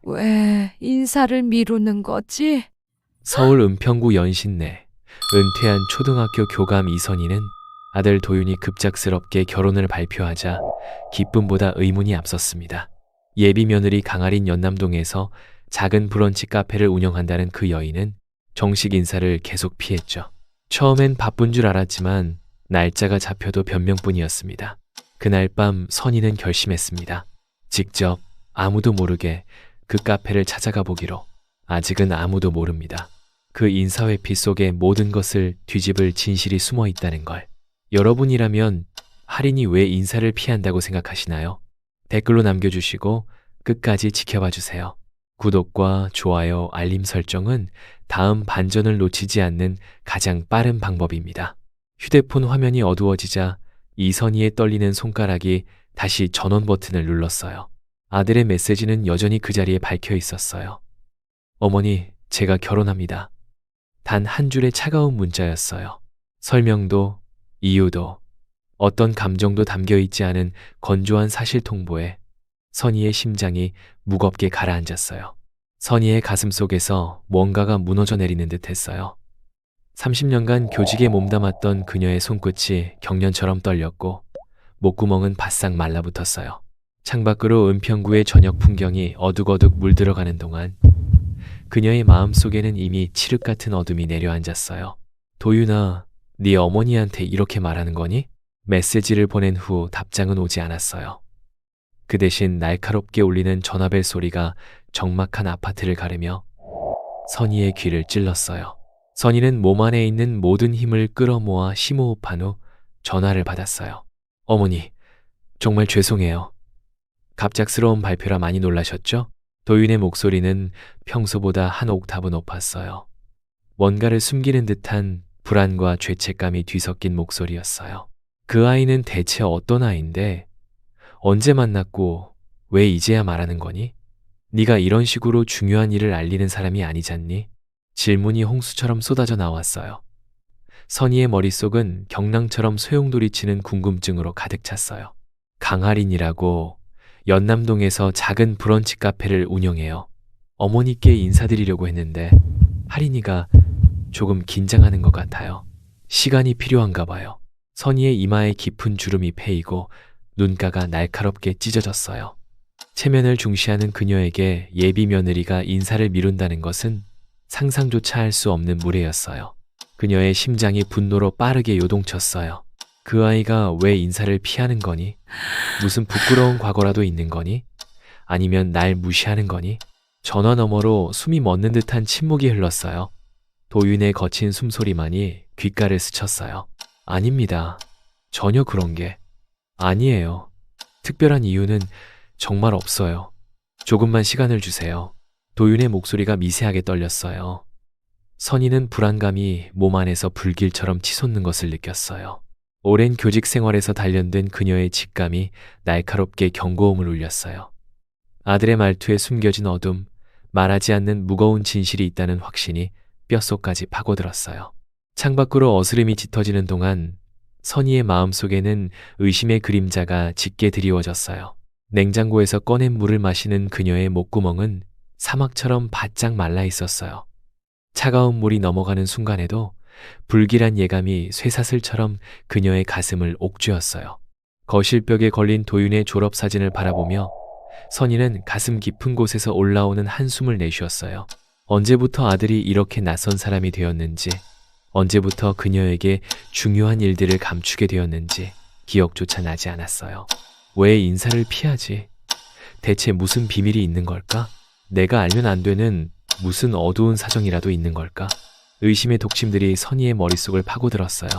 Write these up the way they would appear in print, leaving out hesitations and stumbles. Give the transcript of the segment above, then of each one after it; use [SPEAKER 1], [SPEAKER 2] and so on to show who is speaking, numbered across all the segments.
[SPEAKER 1] 왜 인사를 미루는 거지?
[SPEAKER 2] 서울 은평구 연신내 은퇴한 초등학교 교감 이선희는 아들 도윤이 급작스럽게 결혼을 발표하자 기쁨보다 의문이 앞섰습니다. 예비 며느리 강아린 연남동에서 작은 브런치 카페를 운영한다는 그 여인은 정식 인사를 계속 피했죠. 처음엔 바쁜 줄 알았지만 날짜가 잡혀도 변명뿐이었습니다. 그날 밤 선희는 결심했습니다. 직접 아무도 모르게 그 카페를 찾아가 보기로. 아직은 아무도 모릅니다. 그 인사회피 속에 모든 것을 뒤집을 진실이 숨어 있다는 걸. 여러분이라면 할인이 왜 인사를 피한다고 생각하시나요? 댓글로 남겨주시고 끝까지 지켜봐 주세요. 구독과 좋아요, 알림 설정은 다음 반전을 놓치지 않는 가장 빠른 방법입니다. 휴대폰 화면이 어두워지자 이선희의 떨리는 손가락이 다시 전원 버튼을 눌렀어요. 아들의 메시지는 여전히 그 자리에 박혀 있었어요. 어머니, 제가 결혼합니다. 단 한 줄의 차가운 문자였어요. 설명도, 이유도, 어떤 감정도 담겨 있지 않은 건조한 사실 통보에 선희의 심장이 무겁게 가라앉았어요. 선희의 가슴 속에서 뭔가가 무너져 내리는 듯 했어요. 30년간 교직에 몸담았던 그녀의 손끝이 경련처럼 떨렸고 목구멍은 바싹 말라붙었어요. 창밖으로 은평구의 저녁 풍경이 어둑어둑 물들어가는 동안 그녀의 마음속에는 이미 칠흑 같은 어둠이 내려앉았어요. 도윤아, 네 어머니한테 이렇게 말하는 거니? 메시지를 보낸 후 답장은 오지 않았어요. 그 대신 날카롭게 울리는 전화벨 소리가 적막한 아파트를 가르며 선희의 귀를 찔렀어요. 선희는 몸 안에 있는 모든 힘을 끌어모아 심호흡한 후 전화를 받았어요. 어머니, 정말 죄송해요. 갑작스러운 발표라 많이 놀라셨죠? 도윤의 목소리는 평소보다 한 옥타브 높았어요. 뭔가를 숨기는 듯한 불안과 죄책감이 뒤섞인 목소리였어요. 그 아이는 대체 어떤 아이인데 언제 만났고 왜 이제야 말하는 거니? 네가 이런 식으로 중요한 일을 알리는 사람이 아니잖니? 질문이 홍수처럼 쏟아져 나왔어요. 선희의 머릿속은 경랑처럼 소용돌이치는 궁금증으로 가득 찼어요. 강할인이라고 연남동에서 작은 브런치 카페를 운영해요. 어머니께 인사드리려고 했는데 할인이가 조금 긴장하는 것 같아요. 시간이 필요한가 봐요. 선희의 이마에 깊은 주름이 패이고 눈가가 날카롭게 찢어졌어요. 체면을 중시하는 그녀에게 예비 며느리가 인사를 미룬다는 것은 상상조차 할 수 없는 무례였어요. 그녀의 심장이 분노로 빠르게 요동쳤어요. 그 아이가 왜 인사를 피하는 거니? 무슨 부끄러운 과거라도 있는 거니? 아니면 날 무시하는 거니? 전화 너머로 숨이 멎는 듯한 침묵이 흘렀어요. 도윤의 거친 숨소리만이 귓가를 스쳤어요. 아닙니다. 전혀 그런 게 아니에요. 특별한 이유는 정말 없어요. 조금만 시간을 주세요. 도윤의 목소리가 미세하게 떨렸어요. 선희는 불안감이 몸 안에서 불길처럼 치솟는 것을 느꼈어요. 오랜 교직 생활에서 단련된 그녀의 직감이 날카롭게 경고음을 울렸어요. 아들의 말투에 숨겨진 어둠, 말하지 않는 무거운 진실이 있다는 확신이 뼛속까지 파고들었어요. 창밖으로 어스름이 짙어지는 동안 선희의 마음속에는 의심의 그림자가 짙게 드리워졌어요. 냉장고에서 꺼낸 물을 마시는 그녀의 목구멍은 사막처럼 바짝 말라 있었어요. 차가운 물이 넘어가는 순간에도 불길한 예감이 쇠사슬처럼 그녀의 가슴을 옥죄었어요. 거실벽에 걸린 도윤의 졸업사진을 바라보며 선희는 가슴 깊은 곳에서 올라오는 한숨을 내쉬었어요. 언제부터 아들이 이렇게 낯선 사람이 되었는지, 언제부터 그녀에게 중요한 일들을 감추게 되었는지 기억조차 나지 않았어요. 왜 인사를 피하지? 대체 무슨 비밀이 있는 걸까? 내가 알면 안 되는 무슨 어두운 사정이라도 있는 걸까? 의심의 독침들이 선희의 머릿속을 파고들었어요.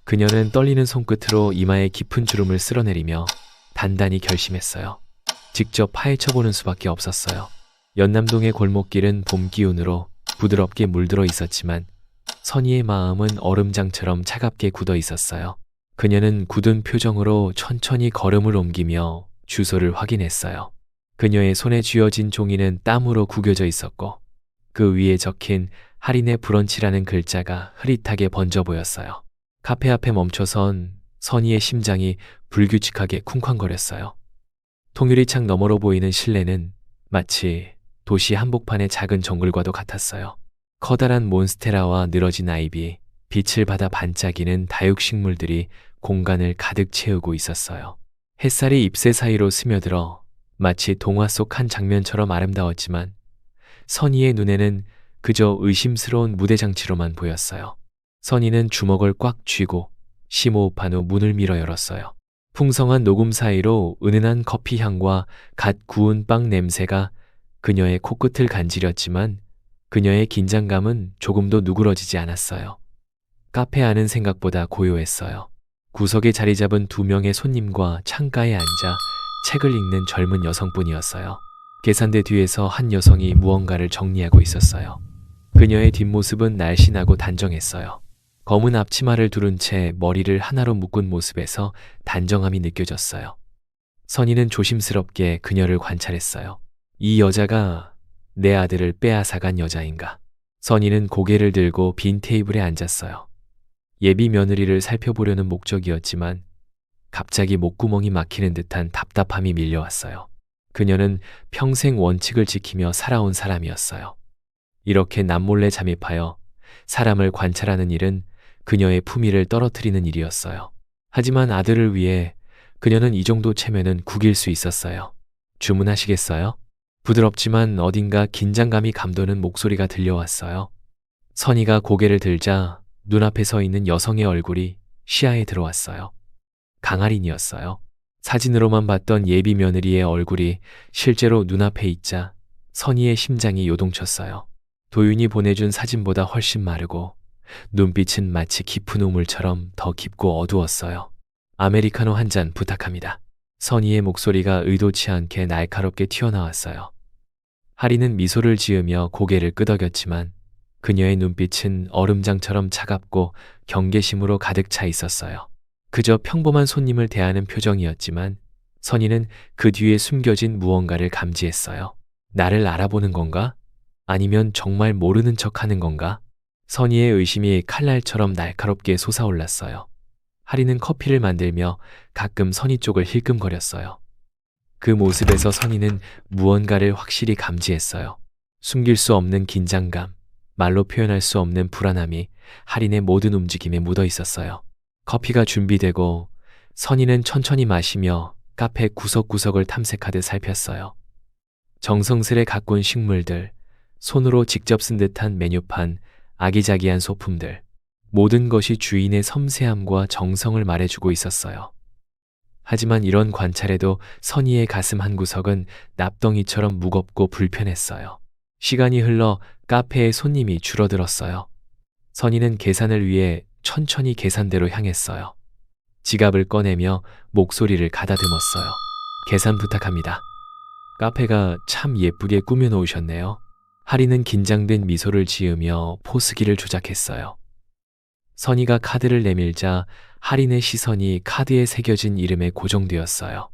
[SPEAKER 2] 그녀는 떨리는 손끝으로 이마에 깊은 주름을 쓸어내리며 단단히 결심했어요. 직접 파헤쳐보는 수밖에 없었어요. 연남동의 골목길은 봄 기운으로 부드럽게 물들어 있었지만 선희의 마음은 얼음장처럼 차갑게 굳어 있었어요. 그녀는 굳은 표정으로 천천히 걸음을 옮기며 주소를 확인했어요. 그녀의 손에 쥐어진 종이는 땀으로 구겨져 있었고 그 위에 적힌 할인의 브런치라는 글자가 흐릿하게 번져 보였어요. 카페 앞에 멈춰선 선희의 심장이 불규칙하게 쿵쾅거렸어요. 통유리창 너머로 보이는 실내는 마치 도시 한복판의 작은 정글과도 같았어요. 커다란 몬스테라와 늘어진 아이비, 빛을 받아 반짝이는 다육식물들이 공간을 가득 채우고 있었어요. 햇살이 잎새 사이로 스며들어 마치 동화 속 한 장면처럼 아름다웠지만 선희의 눈에는 그저 의심스러운 무대장치로만 보였어요. 선희는 주먹을 꽉 쥐고 심호흡한 후 문을 밀어 열었어요. 풍성한 녹음 사이로 은은한 커피 향과 갓 구운 빵 냄새가 그녀의 코끝을 간지렸지만 그녀의 긴장감은 조금도 누그러지지 않았어요. 카페 안은 생각보다 고요했어요. 구석에 자리 잡은 두 명의 손님과 창가에 앉아 책을 읽는 젊은 여성뿐이었어요. 계산대 뒤에서 한 여성이 무언가를 정리하고 있었어요. 그녀의 뒷모습은 날씬하고 단정했어요. 검은 앞치마를 두른 채 머리를 하나로 묶은 모습에서 단정함이 느껴졌어요. 선희는 조심스럽게 그녀를 관찰했어요. 이 여자가 내 아들을 빼앗아간 여자인가? 선희는 고개를 들고 빈 테이블에 앉았어요. 예비 며느리를 살펴보려는 목적이었지만 갑자기 목구멍이 막히는 듯한 답답함이 밀려왔어요. 그녀는 평생 원칙을 지키며 살아온 사람이었어요. 이렇게 남몰래 잠입하여 사람을 관찰하는 일은 그녀의 품위를 떨어뜨리는 일이었어요. 하지만 아들을 위해 그녀는 이 정도 체면은 구길 수 있었어요. 주문하시겠어요? 부드럽지만 어딘가 긴장감이 감도는 목소리가 들려왔어요. 선희가 고개를 들자 눈앞에 서 있는 여성의 얼굴이 시야에 들어왔어요. 강아린이었어요. 사진으로만 봤던 예비 며느리의 얼굴이 실제로 눈앞에 있자 선희의 심장이 요동쳤어요. 도윤이 보내준 사진보다 훨씬 마르고 눈빛은 마치 깊은 우물처럼 더 깊고 어두웠어요. 아메리카노 한 잔 부탁합니다. 선희의 목소리가 의도치 않게 날카롭게 튀어나왔어요. 하리는 미소를 지으며 고개를 끄덕였지만 그녀의 눈빛은 얼음장처럼 차갑고 경계심으로 가득 차 있었어요. 그저 평범한 손님을 대하는 표정이었지만 선희는 그 뒤에 숨겨진 무언가를 감지했어요. 나를 알아보는 건가? 아니면 정말 모르는 척 하는 건가? 선희의 의심이 칼날처럼 날카롭게 솟아올랐어요. 하리는 커피를 만들며 가끔 선희 쪽을 힐끔거렸어요. 그 모습에서 선희는 무언가를 확실히 감지했어요. 숨길 수 없는 긴장감, 말로 표현할 수 없는 불안함이 하린의 모든 움직임에 묻어 있었어요. 커피가 준비되고 선희는 천천히 마시며 카페 구석구석을 탐색하듯 살폈어요. 정성스레 가꾼 식물들, 손으로 직접 쓴 듯한 메뉴판, 아기자기한 소품들, 모든 것이 주인의 섬세함과 정성을 말해주고 있었어요. 하지만 이런 관찰에도 선희의 가슴 한구석은 납덩이처럼 무겁고 불편했어요. 시간이 흘러 카페에 손님이 줄어들었어요. 선희는 계산을 위해 천천히 계산대로 향했어요. 지갑을 꺼내며 목소리를 가다듬었어요. 계산 부탁합니다. 카페가 참 예쁘게 꾸며놓으셨네요. 하리는 긴장된 미소를 지으며 포스기를 조작했어요. 선희가 카드를 내밀자 하린의 시선이 카드에 새겨진 이름에 고정되었어요.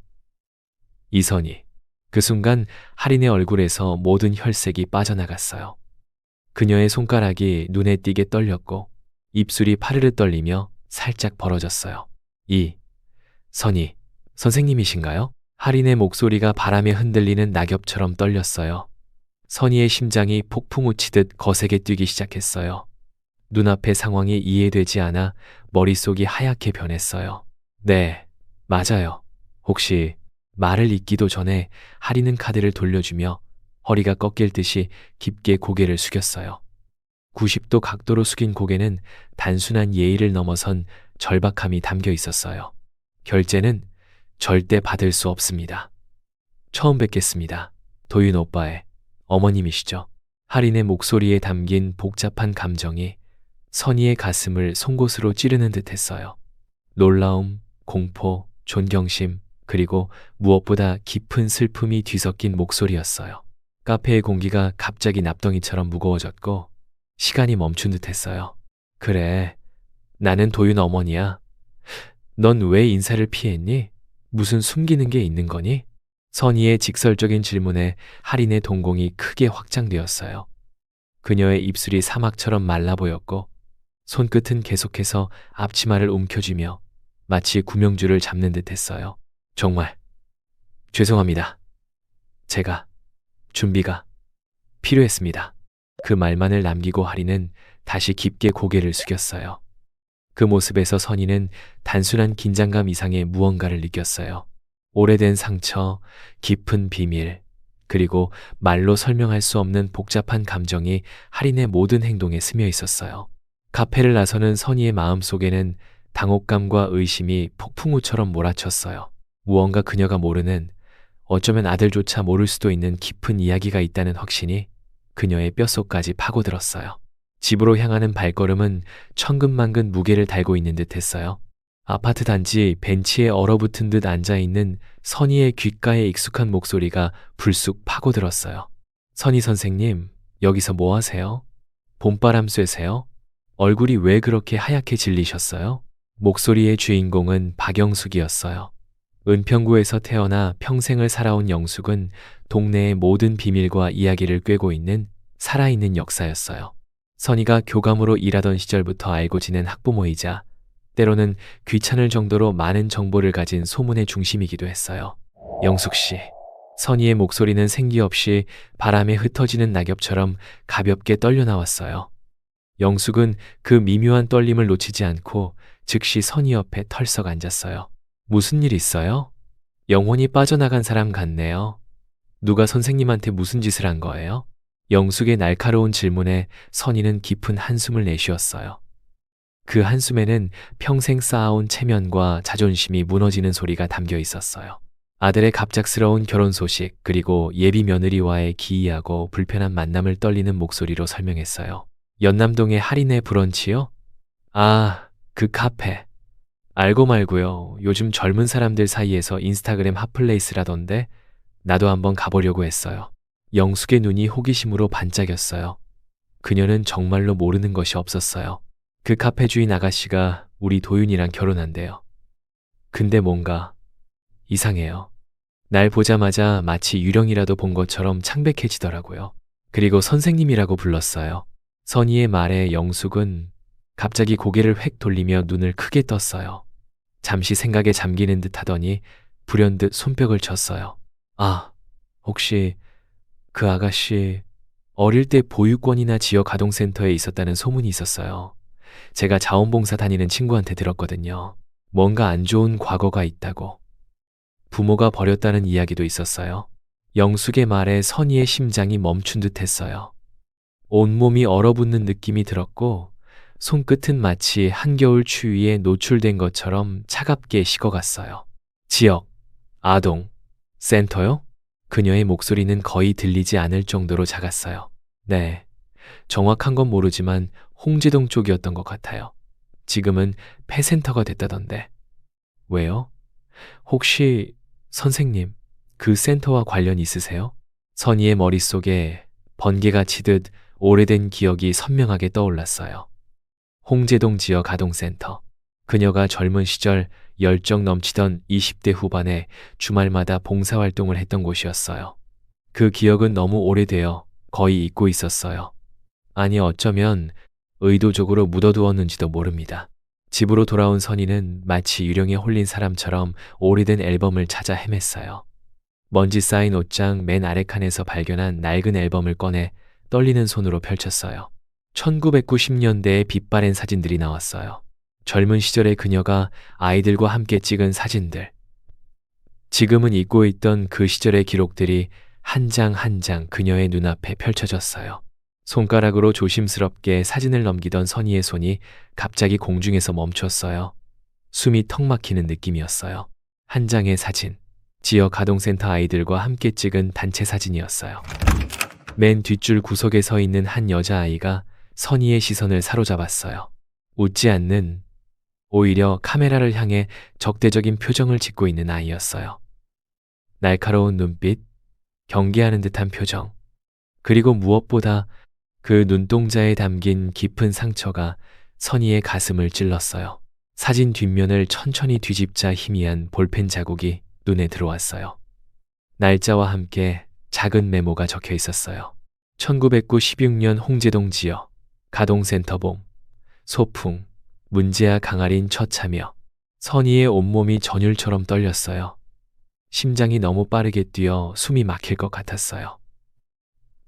[SPEAKER 2] 이선희. 그 순간 하린의 얼굴에서 모든 혈색이 빠져나갔어요. 그녀의 손가락이 눈에 띄게 떨렸고 입술이 파르르 떨리며 살짝 벌어졌어요. 선희, 선생님이신가요? 하린의 목소리가 바람에 흔들리는 낙엽처럼 떨렸어요. 선희의 심장이 폭풍 우치듯 거세게 뛰기 시작했어요. 눈앞의 상황이 이해되지 않아 머릿속이 하얗게 변했어요. 네, 맞아요. 혹시 말을 잇기도 전에 하리는 카드를 돌려주며 허리가 꺾일 듯이 깊게 고개를 숙였어요. 90도 각도로 숙인 고개는 단순한 예의를 넘어선 절박함이 담겨 있었어요. 결제는 절대 받을 수 없습니다. 처음 뵙겠습니다. 도윤 오빠의 어머님이시죠? 하린의 목소리에 담긴 복잡한 감정이 선희의 가슴을 송곳으로 찌르는 듯 했어요. 놀라움, 공포, 존경심, 그리고 무엇보다 깊은 슬픔이 뒤섞인 목소리였어요. 카페의 공기가 갑자기 납덩이처럼 무거워졌고 시간이 멈춘 듯 했어요. 그래, 나는 도윤 어머니야. 넌 왜 인사를 피했니? 무슨 숨기는 게 있는 거니? 선희의 직설적인 질문에 하린의 동공이 크게 확장되었어요. 그녀의 입술이 사막처럼 말라 보였고 손끝은 계속해서 앞치마를 움켜쥐며 마치 구명줄을 잡는 듯 했어요. 정말 죄송합니다. 제가 준비가 필요했습니다. 그 말만을 남기고 하리는 다시 깊게 고개를 숙였어요. 그 모습에서 선희는 단순한 긴장감 이상의 무언가를 느꼈어요. 오래된 상처, 깊은 비밀, 그리고 말로 설명할 수 없는 복잡한 감정이 할인의 모든 행동에 스며 있었어요. 카페를 나서는 선희의 마음속에는 당혹감과 의심이 폭풍우처럼 몰아쳤어요. 무언가 그녀가 모르는, 어쩌면 아들조차 모를 수도 있는 깊은 이야기가 있다는 확신이 그녀의 뼛속까지 파고들었어요. 집으로 향하는 발걸음은 천근만근 무게를 달고 있는 듯 했어요. 아파트 단지 벤치에 얼어붙은 듯 앉아있는 선희의 귓가에 익숙한 목소리가 불쑥 파고들었어요. 선희 선생님, 여기서 뭐 하세요? 봄바람 쐬세요? 얼굴이 왜 그렇게 하얗게 질리셨어요? 목소리의 주인공은 박영숙이었어요. 은평구에서 태어나 평생을 살아온 영숙은 동네의 모든 비밀과 이야기를 꿰고 있는 살아있는 역사였어요. 선희가 교감으로 일하던 시절부터 알고 지낸 학부모이자 때로는 귀찮을 정도로 많은 정보를 가진 소문의 중심이기도 했어요. 영숙 씨. 선희의 목소리는 생기 없이 바람에 흩어지는 낙엽처럼 가볍게 떨려 나왔어요. 영숙은 그 미묘한 떨림을 놓치지 않고 즉시 선희 옆에 털썩 앉았어요. 무슨 일 있어요? 영혼이 빠져나간 사람 같네요. 누가 선생님한테 무슨 짓을 한 거예요? 영숙의 날카로운 질문에 선희는 깊은 한숨을 내쉬었어요. 그 한숨에는 평생 쌓아온 체면과 자존심이 무너지는 소리가 담겨 있었어요. 아들의 갑작스러운 결혼 소식, 그리고 예비 며느리와의 기이하고 불편한 만남을 떨리는 목소리로 설명했어요. 연남동의 할인의 브런치요? 아, 그 카페. 알고 말고요. 요즘 젊은 사람들 사이에서 인스타그램 핫플레이스라던데 나도 한번 가보려고 했어요. 영숙의 눈이 호기심으로 반짝였어요. 그녀는 정말로 모르는 것이 없었어요. 그 카페 주인 아가씨가 우리 도윤이랑 결혼한대요. 근데 뭔가 이상해요. 날 보자마자 마치 유령이라도 본 것처럼 창백해지더라고요. 그리고 선생님이라고 불렀어요. 선희의 말에 영숙은 갑자기 고개를 획 돌리며 눈을 크게 떴어요. 잠시 생각에 잠기는 듯 하더니 불현듯 손뼉을 쳤어요. 아, 혹시 그 아가씨 어릴 때 보육원이나 지역 아동센터에 있었다는 소문이 있었어요. 제가 자원봉사 다니는 친구한테 들었거든요. 뭔가 안 좋은 과거가 있다고. 부모가 버렸다는 이야기도 있었어요. 영숙의 말에 선희의 심장이 멈춘 듯 했어요. 온몸이 얼어붙는 느낌이 들었고 손끝은 마치 한겨울 추위에 노출된 것처럼 차갑게 식어갔어요. 지역, 아동, 센터요? 그녀의 목소리는 거의 들리지 않을 정도로 작았어요. 네, 정확한 건 모르지만 홍제동 쪽이었던 것 같아요. 지금은 폐센터가 됐다던데. 왜요? 혹시 선생님, 그 센터와 관련 있으세요? 선희의 머릿속에 번개가 치듯 오래된 기억이 선명하게 떠올랐어요. 홍제동 지역 아동센터. 그녀가 젊은 시절 열정 넘치던 20대 후반에 주말마다 봉사활동을 했던 곳이었어요. 그 기억은 너무 오래되어 거의 잊고 있었어요. 아니, 어쩌면 의도적으로 묻어두었는지도 모릅니다. 집으로 돌아온 선희는 마치 유령에 홀린 사람처럼 오래된 앨범을 찾아 헤맸어요. 먼지 쌓인 옷장 맨 아래 칸에서 발견한 낡은 앨범을 꺼내 떨리는 손으로 펼쳤어요. 1990년대의 빛바랜 사진들이 나왔어요. 젊은 시절의 그녀가 아이들과 함께 찍은 사진들. 지금은 잊고 있던 그 시절의 기록들이 한 장 한 장 그녀의 눈앞에 펼쳐졌어요. 손가락으로 조심스럽게 사진을 넘기던 선희의 손이 갑자기 공중에서 멈췄어요. 숨이 턱 막히는 느낌이었어요. 한 장의 사진. 지역 아동센터 아이들과 함께 찍은 단체 사진이었어요. 맨 뒷줄 구석에 서 있는 한 여자아이가 선희의 시선을 사로잡았어요. 웃지 않는, 오히려 카메라를 향해 적대적인 표정을 짓고 있는 아이였어요. 날카로운 눈빛, 경계하는 듯한 표정, 그리고 무엇보다 그 눈동자에 담긴 깊은 상처가 선희의 가슴을 찔렀어요. 사진 뒷면을 천천히 뒤집자 희미한 볼펜 자국이 눈에 들어왔어요. 날짜와 함께 작은 메모가 적혀 있었어요. 1996년 홍제동 지역, 가동센터 봄, 소풍, 문제아 강아린 첫 참여. 선희의 온몸이 전율처럼 떨렸어요. 심장이 너무 빠르게 뛰어 숨이 막힐 것 같았어요.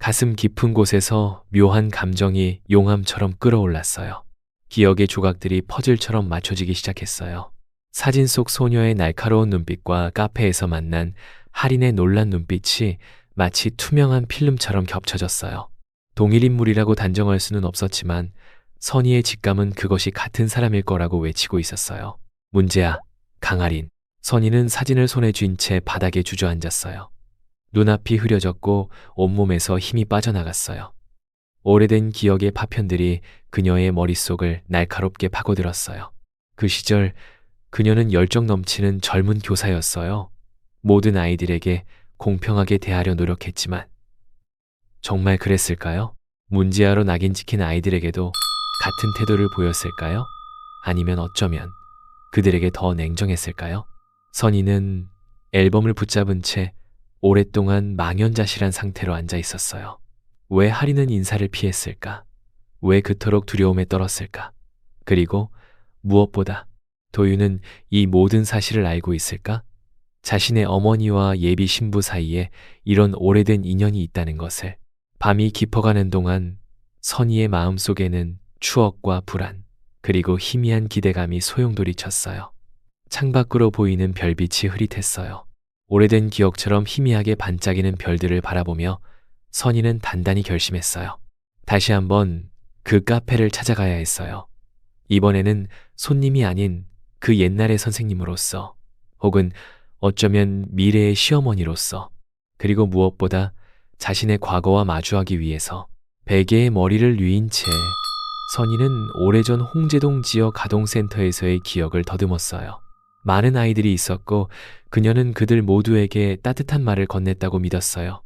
[SPEAKER 2] 가슴 깊은 곳에서 묘한 감정이 용암처럼 끌어올랐어요. 기억의 조각들이 퍼즐처럼 맞춰지기 시작했어요. 사진 속 소녀의 날카로운 눈빛과 카페에서 만난 할인의 놀란 눈빛이 마치 투명한 필름처럼 겹쳐졌어요. 동일 인물이라고 단정할 수는 없었지만 선희의 직감은 그것이 같은 사람일 거라고 외치고 있었어요. 문제야, 강할인. 선희는 사진을 손에 쥔 채 바닥에 주저앉았어요. 눈앞이 흐려졌고 온몸에서 힘이 빠져나갔어요. 오래된 기억의 파편들이 그녀의 머릿속을 날카롭게 파고들었어요. 그 시절 그녀는 열정 넘치는 젊은 교사였어요. 모든 아이들에게 공평하게 대하려 노력했지만 정말 그랬을까요? 문제아로 낙인 찍힌 아이들에게도 같은 태도를 보였을까요? 아니면 어쩌면 그들에게 더 냉정했을까요? 선희는 앨범을 붙잡은 채 오랫동안 망연자실한 상태로 앉아 있었어요. 왜 할인은 인사를 피했을까? 왜 그토록 두려움에 떨었을까? 그리고 무엇보다 도윤은 이 모든 사실을 알고 있을까? 자신의 어머니와 예비 신부 사이에 이런 오래된 인연이 있다는 것을. 밤이 깊어가는 동안 선희의 마음속에는 추억과 불안, 그리고 희미한 기대감이 소용돌이쳤어요. 창밖으로 보이는 별빛이 흐릿했어요. 오래된 기억처럼 희미하게 반짝이는 별들을 바라보며 선희는 단단히 결심했어요. 다시 한번 그 카페를 찾아가야 했어요. 이번에는 손님이 아닌 그 옛날의 선생님으로서, 혹은 어쩌면 미래의 시어머니로서, 그리고 무엇보다 자신의 과거와 마주하기 위해서. 베개에 머리를 뉘인 채 선희는 오래전 홍제동 지역 아동센터에서의 기억을 더듬었어요. 많은 아이들이 있었고 그녀는 그들 모두에게 따뜻한 말을 건넸다고 믿었어요.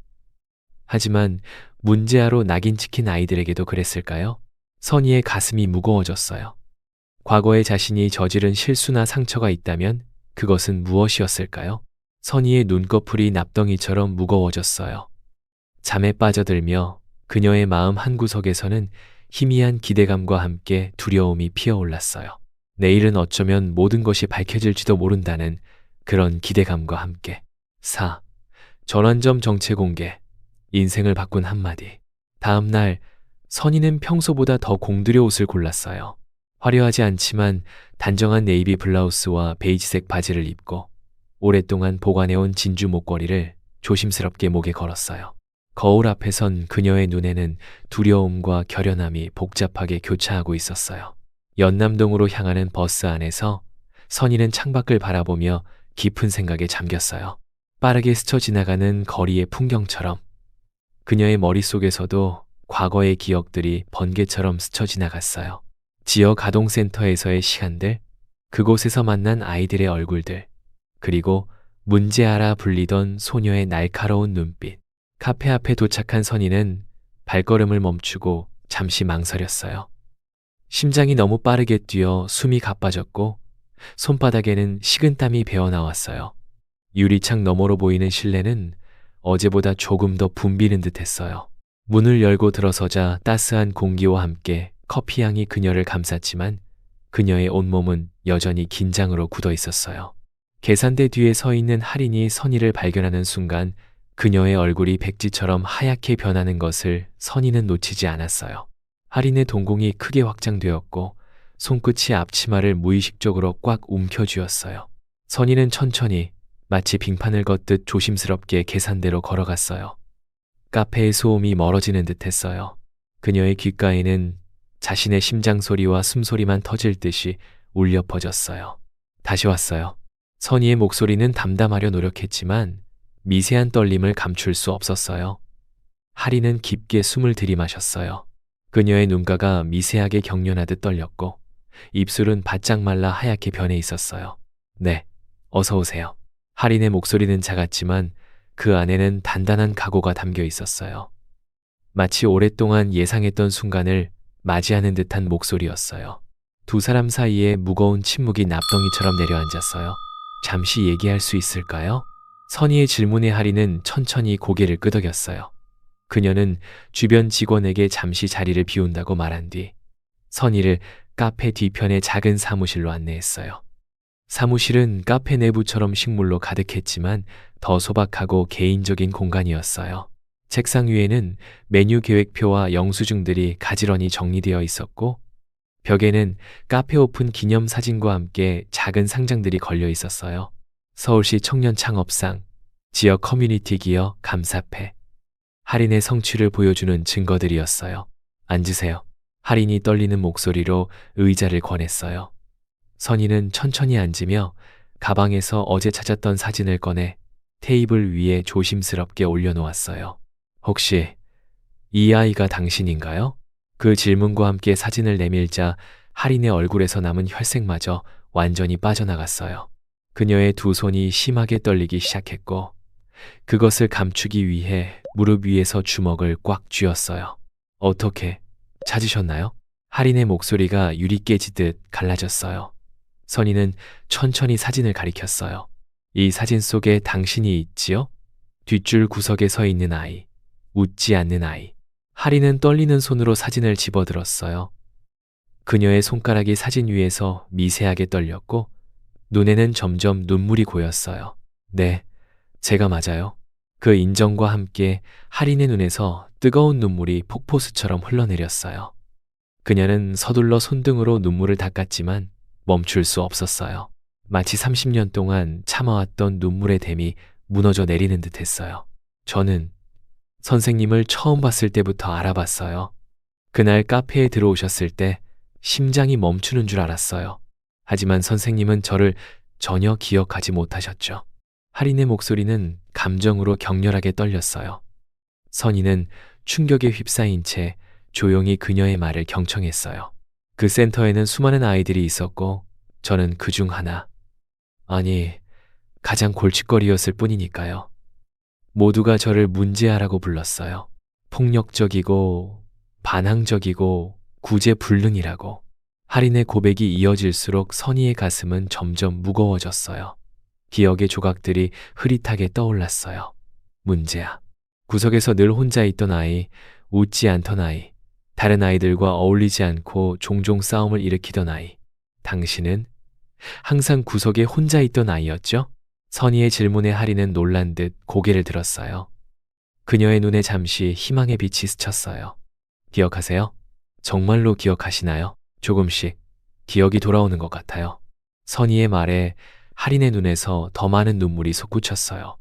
[SPEAKER 2] 하지만 문제아로 낙인 찍힌 아이들에게도 그랬을까요? 선희의 가슴이 무거워졌어요. 과거에 자신이 저지른 실수나 상처가 있다면 그것은 무엇이었을까요? 선희의 눈꺼풀이 납덩이처럼 무거워졌어요. 잠에 빠져들며 그녀의 마음 한구석에서는 희미한 기대감과 함께 두려움이 피어올랐어요. 내일은 어쩌면 모든 것이 밝혀질지도 모른다는 그런 기대감과 함께. 전환점 정체 공개. 인생을 바꾼 한마디. 다음 날 선희는 평소보다 더 공들여 옷을 골랐어요. 화려하지 않지만 단정한 네이비 블라우스와 베이지색 바지를 입고 오랫동안 보관해온 진주 목걸이를 조심스럽게 목에 걸었어요. 거울 앞에 선 그녀의 눈에는 두려움과 결연함이 복잡하게 교차하고 있었어요. 연남동으로 향하는 버스 안에서 선희는 창밖을 바라보며 깊은 생각에 잠겼어요. 빠르게 스쳐 지나가는 거리의 풍경처럼 그녀의 머릿속에서도 과거의 기억들이 번개처럼 스쳐 지나갔어요. 지역 아동센터에서의 시간들, 그곳에서 만난 아이들의 얼굴들, 그리고 문제아라 불리던 소녀의 날카로운 눈빛. 카페 앞에 도착한 선희는 발걸음을 멈추고 잠시 망설였어요. 심장이 너무 빠르게 뛰어 숨이 가빠졌고 손바닥에는 식은땀이 배어나왔어요. 유리창 너머로 보이는 실내는 어제보다 조금 더 붐비는 듯했어요. 문을 열고 들어서자 따스한 공기와 함께 커피향이 그녀를 감쌌지만 그녀의 온몸은 여전히 긴장으로 굳어 있었어요. 계산대 뒤에 서 있는 할인이 선희를 발견하는 순간 그녀의 얼굴이 백지처럼 하얗게 변하는 것을 선희는 놓치지 않았어요. 할인의 동공이 크게 확장되었고 손끝이 앞치마를 무의식적으로 꽉 움켜쥐었어요. 선희는 천천히 마치 빙판을 걷듯 조심스럽게 계산대로 걸어갔어요. 카페의 소음이 멀어지는 듯했어요. 그녀의 귓가에는 자신의 심장 소리와 숨소리만 터질 듯이 울려 퍼졌어요. 다시 왔어요. 선희의 목소리는 담담하려 노력했지만 미세한 떨림을 감출 수 없었어요. 할인은 깊게 숨을 들이마셨어요. 그녀의 눈가가 미세하게 경련하듯 떨렸고 입술은 바짝 말라 하얗게 변해 있었어요. 네, 어서 오세요. 할인의 목소리는 작았지만 그 안에는 단단한 각오가 담겨 있었어요. 마치 오랫동안 예상했던 순간을 맞이하는 듯한 목소리였어요. 두 사람 사이에 무거운 침묵이 납덩이처럼 내려앉았어요. 잠시 얘기할 수 있을까요? 선희의 질문에 할인은 천천히 고개를 끄덕였어요. 그녀는 주변 직원에게 잠시 자리를 비운다고 말한 뒤 선희를 카페 뒤편의 작은 사무실로 안내했어요. 사무실은 카페 내부처럼 식물로 가득했지만 더 소박하고 개인적인 공간이었어요. 책상 위에는 메뉴 계획표와 영수증들이 가지런히 정리되어 있었고, 벽에는 카페 오픈 기념 사진과 함께 작은 상장들이 걸려 있었어요. 서울시 청년 창업상, 지역 커뮤니티 기업 감사패, 할인의 성취를 보여주는 증거들이었어요. 앉으세요. 할인이 떨리는 목소리로 의자를 권했어요. 선희는 천천히 앉으며 가방에서 어제 찾았던 사진을 꺼내 테이블 위에 조심스럽게 올려놓았어요. 혹시 이 아이가 당신인가요? 그 질문과 함께 사진을 내밀자 할인의 얼굴에서 남은 혈색마저 완전히 빠져나갔어요. 그녀의 두 손이 심하게 떨리기 시작했고, 그것을 감추기 위해 무릎 위에서 주먹을 꽉 쥐었어요. 어떻게 찾으셨나요? 할인의 목소리가 유리 깨지듯 갈라졌어요. 선희는 천천히 사진을 가리켰어요. 이 사진 속에 당신이 있지요? 뒷줄 구석에 서 있는 아이, 웃지 않는 아이. 할인은 떨리는 손으로 사진을 집어들었어요. 그녀의 손가락이 사진 위에서 미세하게 떨렸고, 눈에는 점점 눈물이 고였어요. 네, 제가 맞아요. 그 인정과 함께 할인의 눈에서 뜨거운 눈물이 폭포수처럼 흘러내렸어요. 그녀는 서둘러 손등으로 눈물을 닦았지만 멈출 수 없었어요. 마치 30년 동안 참아왔던 눈물의 댐이 무너져 내리는 듯 했어요. 저는 선생님을 처음 봤을 때부터 알아봤어요. 그날 카페에 들어오셨을 때 심장이 멈추는 줄 알았어요. 하지만 선생님은 저를 전혀 기억하지 못하셨죠. 할인의 목소리는 감정으로 격렬하게 떨렸어요. 선희는 충격에 휩싸인 채 조용히 그녀의 말을 경청했어요. 그 센터에는 수많은 아이들이 있었고 저는 그 중 하나, 아니, 가장 골칫거리였을 뿐이니까요. 모두가 저를 문제아라고 불렀어요. 폭력적이고 반항적이고 구제불능이라고. 할인의 고백이 이어질수록 선희의 가슴은 점점 무거워졌어요. 기억의 조각들이 흐릿하게 떠올랐어요. 문제아. 구석에서 늘 혼자 있던 아이, 웃지 않던 아이, 다른 아이들과 어울리지 않고 종종 싸움을 일으키던 아이. 당신은 항상 구석에 혼자 있던 아이였죠? 선희의 질문에 할인은 놀란 듯 고개를 들었어요. 그녀의 눈에 잠시 희망의 빛이 스쳤어요. 기억하세요? 정말로 기억하시나요? 조금씩 기억이 돌아오는 것 같아요. 선희의 말에 할인의 눈에서 더 많은 눈물이 솟구쳤어요.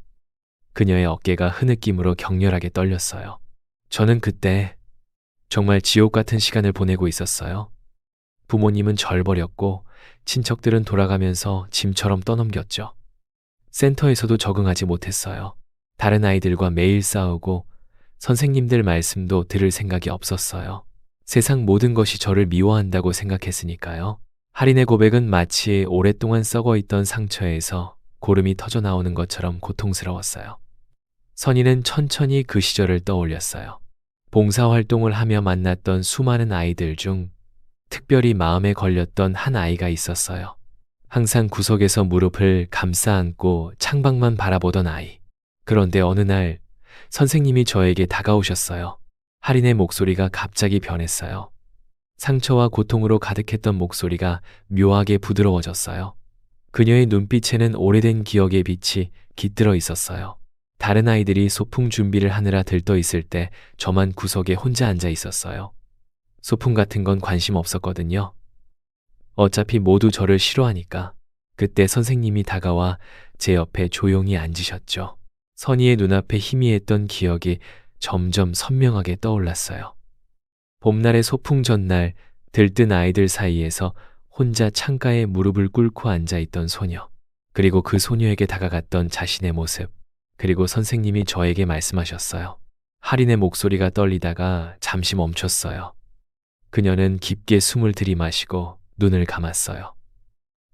[SPEAKER 2] 그녀의 어깨가 흐느낌으로 격렬하게 떨렸어요. 저는 그때 정말 지옥 같은 시간을 보내고 있었어요. 부모님은 절 버렸고 친척들은 돌아가면서 짐처럼 떠넘겼죠. 센터에서도 적응하지 못했어요. 다른 아이들과 매일 싸우고 선생님들 말씀도 들을 생각이 없었어요. 세상 모든 것이 저를 미워한다고 생각했으니까요. 할인의 고백은 마치 오랫동안 썩어있던 상처에서 고름이 터져 나오는 것처럼 고통스러웠어요. 선희는 천천히 그 시절을 떠올렸어요. 봉사활동을 하며 만났던 수많은 아이들 중 특별히 마음에 걸렸던 한 아이가 있었어요. 항상 구석에서 무릎을 감싸 안고 창밖만 바라보던 아이. 그런데 어느 날 선생님이 저에게 다가오셨어요. 할인의 목소리가 갑자기 변했어요. 상처와 고통으로 가득했던 목소리가 묘하게 부드러워졌어요. 그녀의 눈빛에는 오래된 기억의 빛이 깃들어 있었어요. 다른 아이들이 소풍 준비를 하느라 들떠 있을 때 저만 구석에 혼자 앉아 있었어요. 소풍 같은 건 관심 없었거든요. 어차피 모두 저를 싫어하니까. 그때 선생님이 다가와 제 옆에 조용히 앉으셨죠. 선희의 눈앞에 희미했던 기억이 점점 선명하게 떠올랐어요. 봄날의 소풍 전날 들뜬 아이들 사이에서 혼자 창가에 무릎을 꿇고 앉아있던 소녀, 그리고 그 소녀에게 다가갔던 자신의 모습, 그리고 선생님이 저에게 말씀하셨어요. 할인의 목소리가 떨리다가 잠시 멈췄어요. 그녀는 깊게 숨을 들이마시고 눈을 감았어요.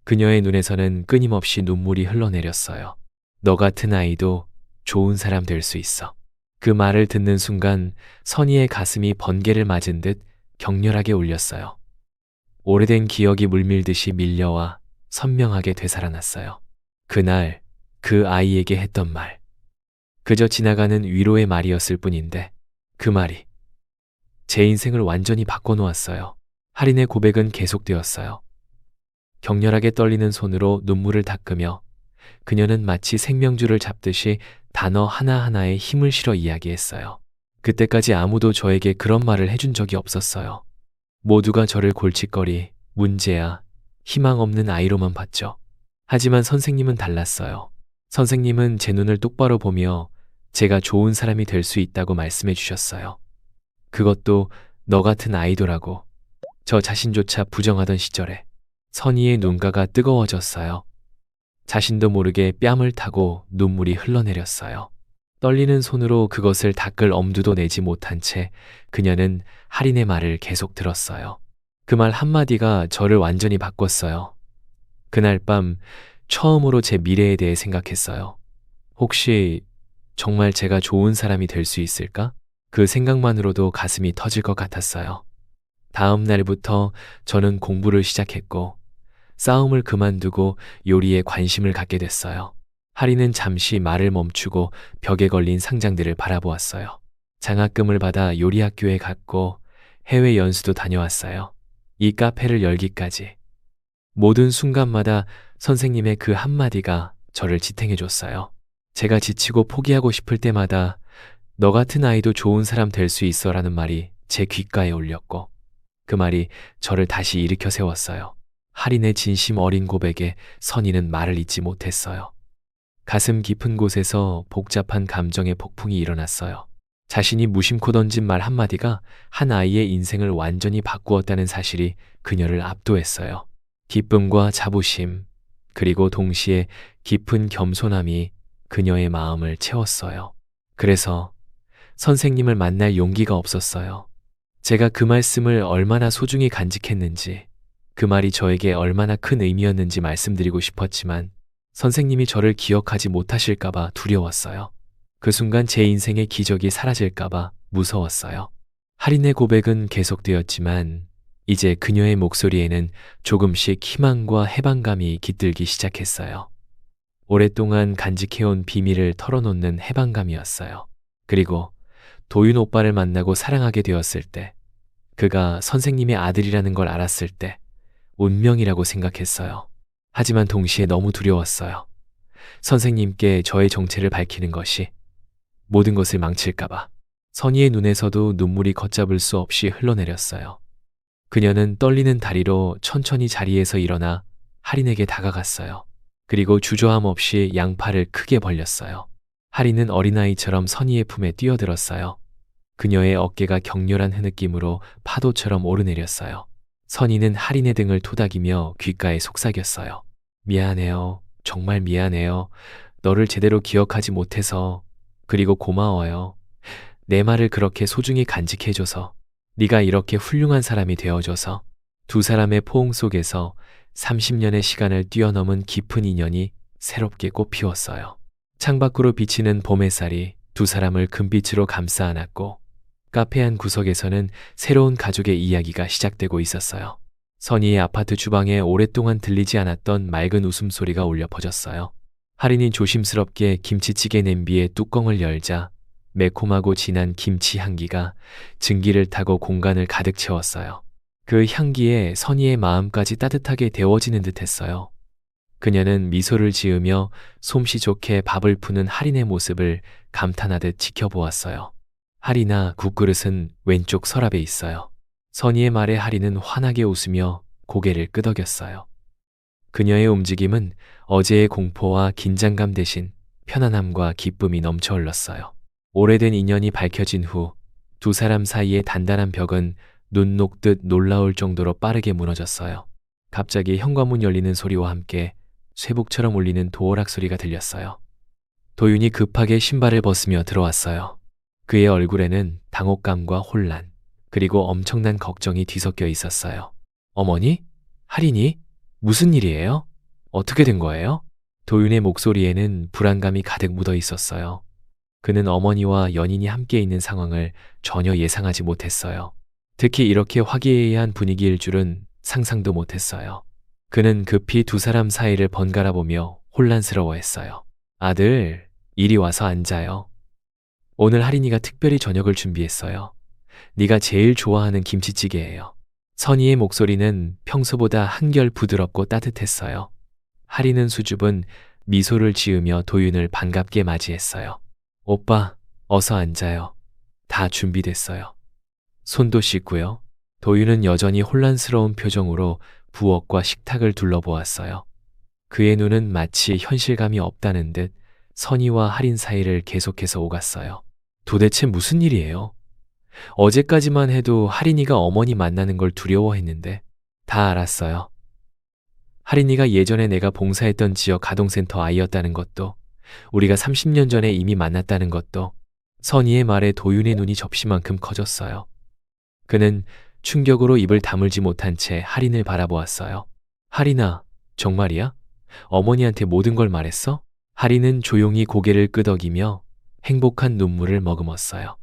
[SPEAKER 2] 그녀의 눈에서는 끊임없이 눈물이 흘러내렸어요. 너 같은 아이도 좋은 사람 될 수 있어. 그 말을 듣는 순간 선희의 가슴이 번개를 맞은 듯 격렬하게 울렸어요. 오래된 기억이 물밀듯이 밀려와 선명하게 되살아났어요. 그날 그 아이에게 했던 말. 그저 지나가는 위로의 말이었을 뿐인데 그 말이 제 인생을 완전히 바꿔놓았어요. 할인의 고백은 계속되었어요. 격렬하게 떨리는 손으로 눈물을 닦으며 그녀는 마치 생명줄을 잡듯이 단어 하나하나에 힘을 실어 이야기했어요. 그때까지 아무도 저에게 그런 말을 해준 적이 없었어요. 모두가 저를 골칫거리, 문제야, 희망 없는 아이로만 봤죠. 하지만 선생님은 달랐어요. 선생님은 제 눈을 똑바로 보며 제가 좋은 사람이 될 수 있다고 말씀해 주셨어요. 그것도 너 같은 아이도라고. 저 자신조차 부정하던 시절에 선희의 눈가가 뜨거워졌어요. 자신도 모르게 뺨을 타고 눈물이 흘러내렸어요. 떨리는 손으로 그것을 닦을 엄두도 내지 못한 채 그녀는 할인의 말을 계속 들었어요. 그 말 한마디가 저를 완전히 바꿨어요. 그날 밤 처음으로 제 미래에 대해 생각했어요. 혹시 정말 제가 좋은 사람이 될 수 있을까? 그 생각만으로도 가슴이 터질 것 같았어요. 다음 날부터 저는 공부를 시작했고 싸움을 그만두고 요리에 관심을 갖게 됐어요. 하리는 잠시 말을 멈추고 벽에 걸린 상장들을 바라보았어요. 장학금을 받아 요리학교에 갔고 해외 연수도 다녀왔어요. 이 카페를 열기까지. 모든 순간마다 선생님의 그 한마디가 저를 지탱해 줬어요. 제가 지치고 포기하고 싶을 때마다 너 같은 아이도 좋은 사람 될 수 있어라는 말이 제 귓가에 울렸고 그 말이 저를 다시 일으켜 세웠어요. 할인의 진심 어린 고백에 선희는 말을 잇지 못했어요. 가슴 깊은 곳에서 복잡한 감정의 폭풍이 일어났어요. 자신이 무심코 던진 말 한마디가 한 아이의 인생을 완전히 바꾸었다는 사실이 그녀를 압도했어요. 기쁨과 자부심, 그리고 동시에 깊은 겸손함이 그녀의 마음을 채웠어요. 그래서 선생님을 만날 용기가 없었어요. 제가 그 말씀을 얼마나 소중히 간직했는지, 그 말이 저에게 얼마나 큰 의미였는지 말씀드리고 싶었지만 선생님이 저를 기억하지 못하실까봐 두려웠어요. 그 순간 제 인생의 기적이 사라질까봐 무서웠어요. 할인의 고백은 계속되었지만 이제 그녀의 목소리에는 조금씩 희망과 해방감이 깃들기 시작했어요. 오랫동안 간직해온 비밀을 털어놓는 해방감이었어요. 그리고 도윤 오빠를 만나고 사랑하게 되었을 때, 그가 선생님의 아들이라는 걸 알았을 때 운명이라고 생각했어요. 하지만 동시에 너무 두려웠어요. 선생님께 저의 정체를 밝히는 것이 모든 것을 망칠까봐. 선희의 눈에서도 눈물이 걷잡을 수 없이 흘러내렸어요. 그녀는 떨리는 다리로 천천히 자리에서 일어나 할인에게 다가갔어요. 그리고 주저함 없이 양팔을 크게 벌렸어요. 할인은 어린아이처럼 선희의 품에 뛰어들었어요. 그녀의 어깨가 격렬한 흐느낌으로 파도처럼 오르내렸어요. 선희는 할인의 등을 토닥이며 귓가에 속삭였어요. 미안해요. 정말 미안해요. 너를 제대로 기억하지 못해서. 그리고 고마워요. 내 말을 그렇게 소중히 간직해줘서. 네가 이렇게 훌륭한 사람이 되어줘서. 두 사람의 포옹 속에서 30년의 시간을 뛰어넘은 깊은 인연이 새롭게 꽃피웠어요. 창밖으로 비치는 봄 햇살이 두 사람을 금빛으로 감싸 안았고 카페 한 구석에서는 새로운 가족의 이야기가 시작되고 있었어요. 선희의 아파트 주방에 오랫동안 들리지 않았던 맑은 웃음소리가 울려 퍼졌어요. 할인이 조심스럽게 김치찌개 냄비의 뚜껑을 열자 매콤하고 진한 김치 향기가 증기를 타고 공간을 가득 채웠어요. 그 향기에 선희의 마음까지 따뜻하게 데워지는 듯했어요. 그녀는 미소를 지으며 솜씨 좋게 밥을 푸는 할인의 모습을 감탄하듯 지켜보았어요. 할인아, 국그릇은 왼쪽 서랍에 있어요. 선희의 말에 할인은 환하게 웃으며 고개를 끄덕였어요. 그녀의 움직임은 어제의 공포와 긴장감 대신 편안함과 기쁨이 넘쳐 흘렀어요. 오래된 인연이 밝혀진 후 두 사람 사이의 단단한 벽은 눈 녹듯 놀라울 정도로 빠르게 무너졌어요. 갑자기 현관문 열리는 소리와 함께 쇠복처럼 울리는 도어락 소리가 들렸어요. 도윤이 급하게 신발을 벗으며 들어왔어요. 그의 얼굴에는 당혹감과 혼란, 그리고 엄청난 걱정이 뒤섞여 있었어요. 어머니? 할인이? 무슨 일이에요? 어떻게 된 거예요? 도윤의 목소리에는 불안감이 가득 묻어 있었어요. 그는 어머니와 연인이 함께 있는 상황을 전혀 예상하지 못했어요. 특히 이렇게 화기애애한 분위기일 줄은 상상도 못했어요. 그는 급히 두 사람 사이를 번갈아 보며 혼란스러워했어요. 아들, 이리 와서 앉아요. 오늘 할인이가 특별히 저녁을 준비했어요. 네가 제일 좋아하는 김치찌개예요. 선희의 목소리는 평소보다 한결 부드럽고 따뜻했어요. 할인은 수줍은 미소를 지으며 도윤을 반갑게 맞이했어요. 오빠, 어서 앉아요. 다 준비됐어요. 손도 씻고요. 도윤은 여전히 혼란스러운 표정으로 부엌과 식탁을 둘러보았어요. 그의 눈은 마치 현실감이 없다는 듯 선희와 할인 사이를 계속해서 오갔어요. 도대체 무슨 일이에요? 어제까지만 해도 할인이가 어머니 만나는 걸 두려워했는데 다 알았어요. 할인이가 예전에 내가 봉사했던 지역 가동센터 아이였다는 것도, 우리가 30년 전에 이미 만났다는 것도. 선희의 말에 도윤의 눈이 접시만큼 커졌어요. 그는 충격으로 입을 다물지 못한 채 할인을 바라보았어요. 할인아, 정말이야? 어머니한테 모든 걸 말했어? 할인은 조용히 고개를 끄덕이며 행복한 눈물을 머금었어요.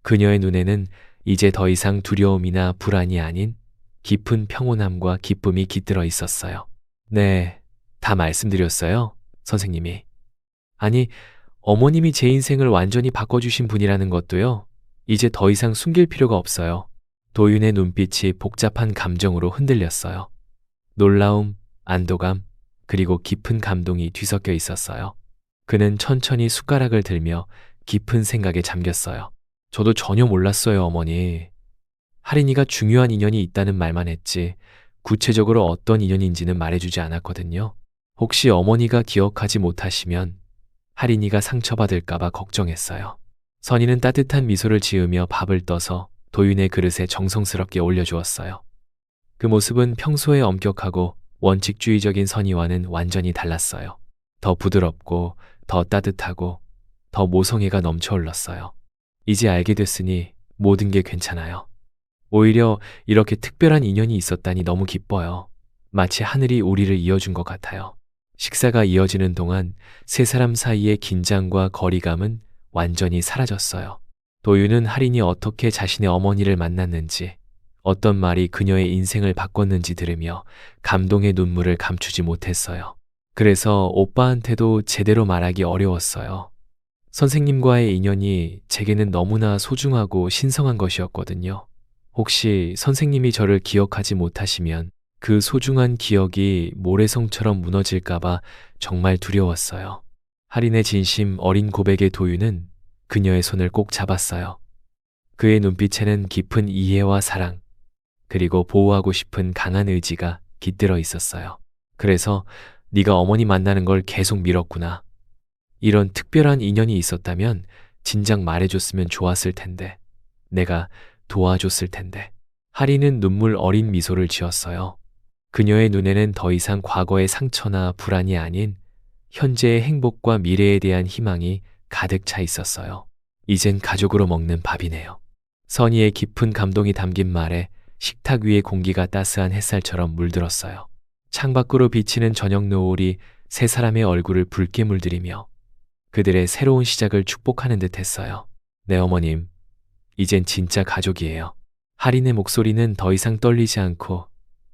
[SPEAKER 2] 그녀의 눈에는 이제 더 이상 두려움이나 불안이 아닌 깊은 평온함과 기쁨이 깃들어 있었어요. 네, 다 말씀드렸어요, 선생님이. 아니, 어머님이 제 인생을 완전히 바꿔주신 분이라는 것도요, 이제 더 이상 숨길 필요가 없어요. 도윤의 눈빛이 복잡한 감정으로 흔들렸어요. 놀라움, 안도감, 그리고 깊은 감동이 뒤섞여 있었어요. 그는 천천히 숟가락을 들며 깊은 생각에 잠겼어요. 저도 전혀 몰랐어요, 어머니. 할인이가 중요한 인연이 있다는 말만 했지 구체적으로 어떤 인연인지는 말해주지 않았거든요. 혹시 어머니가 기억하지 못하시면 할인이가 상처받을까봐 걱정했어요. 선희는 따뜻한 미소를 지으며 밥을 떠서 도윤의 그릇에 정성스럽게 올려주었어요. 그 모습은 평소에 엄격하고 원칙주의적인 선희와는 완전히 달랐어요. 더 부드럽고 더 따뜻하고 더 모성애가 넘쳐 흘렀어요. 이제 알게 됐으니 모든 게 괜찮아요. 오히려 이렇게 특별한 인연이 있었다니 너무 기뻐요. 마치 하늘이 우리를 이어준 것 같아요. 식사가 이어지는 동안 세 사람 사이의 긴장과 거리감은 완전히 사라졌어요. 도윤은 할인이 어떻게 자신의 어머니를 만났는지, 어떤 말이 그녀의 인생을 바꿨는지 들으며 감동의 눈물을 감추지 못했어요. 그래서 오빠한테도 제대로 말하기 어려웠어요. 선생님과의 인연이 제게는 너무나 소중하고 신성한 것이었거든요. 혹시 선생님이 저를 기억하지 못하시면 그 소중한 기억이 모래성처럼 무너질까봐 정말 두려웠어요. 할인의 진심 어린 고백의 도윤은 그녀의 손을 꼭 잡았어요. 그의 눈빛에는 깊은 이해와 사랑, 그리고 보호하고 싶은 강한 의지가 깃들어 있었어요. 그래서 네가 어머니 만나는 걸 계속 미뤘구나. 이런 특별한 인연이 있었다면 진작 말해줬으면 좋았을 텐데. 내가 도와줬을 텐데. 할인은 눈물 어린 미소를 지었어요. 그녀의 눈에는 더 이상 과거의 상처나 불안이 아닌 현재의 행복과 미래에 대한 희망이 가득 차 있었어요. 이젠 가족으로 먹는 밥이네요. 선희의 깊은 감동이 담긴 말에 식탁 위의 공기가 따스한 햇살처럼 물들었어요. 창밖으로 비치는 저녁 노을이 세 사람의 얼굴을 붉게 물들이며 그들의 새로운 시작을 축복하는 듯 했어요. 네, 어머님. 이젠 진짜 가족이에요. 할인의 목소리는 더 이상 떨리지 않고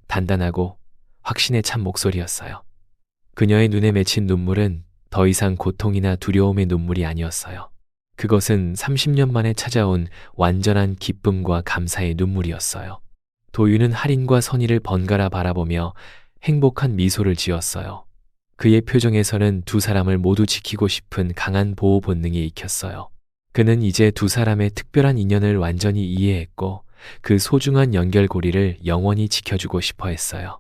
[SPEAKER 2] 단단하고 확신에 찬 목소리였어요. 그녀의 눈에 맺힌 눈물은 더 이상 고통이나 두려움의 눈물이 아니었어요. 그것은 30년 만에 찾아온 완전한 기쁨과 감사의 눈물이었어요. 도윤은 할인과 선희를 번갈아 바라보며 행복한 미소를 지었어요. 그의 표정에서는 두 사람을 모두 지키고 싶은 강한 보호 본능이 익혔어요. 그는 이제 두 사람의 특별한 인연을 완전히 이해했고 그 소중한 연결고리를 영원히 지켜주고 싶어 했어요.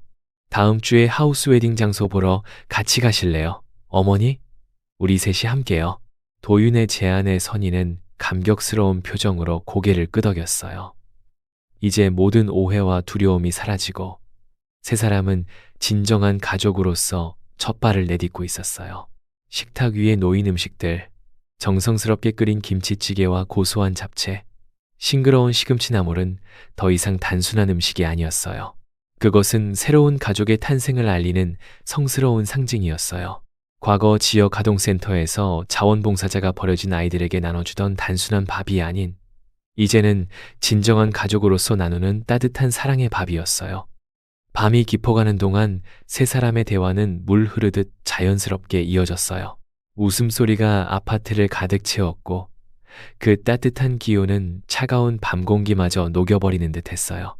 [SPEAKER 2] 다음 주에 하우스 웨딩 장소 보러 같이 가실래요? 어머니? 우리 셋이 함께요. 도윤의 제안에 선희는 감격스러운 표정으로 고개를 끄덕였어요. 이제 모든 오해와 두려움이 사라지고 세 사람은 진정한 가족으로서 첫 발을 내딛고 있었어요. 식탁 위에 놓인 음식들, 정성스럽게 끓인 김치찌개와 고소한 잡채, 싱그러운 시금치 나물은 더 이상 단순한 음식이 아니었어요. 그것은 새로운 가족의 탄생을 알리는 성스러운 상징이었어요. 과거 지역 가동센터에서 자원봉사자가 버려진 아이들에게 나눠주던 단순한 밥이 아닌, 이제는 진정한 가족으로서 나누는 따뜻한 사랑의 밥이었어요. 밤이 깊어가는 동안 세 사람의 대화는 물 흐르듯 자연스럽게 이어졌어요. 웃음소리가 아파트를 가득 채웠고 그 따뜻한 기운은 차가운 밤 공기마저 녹여버리는 듯 했어요.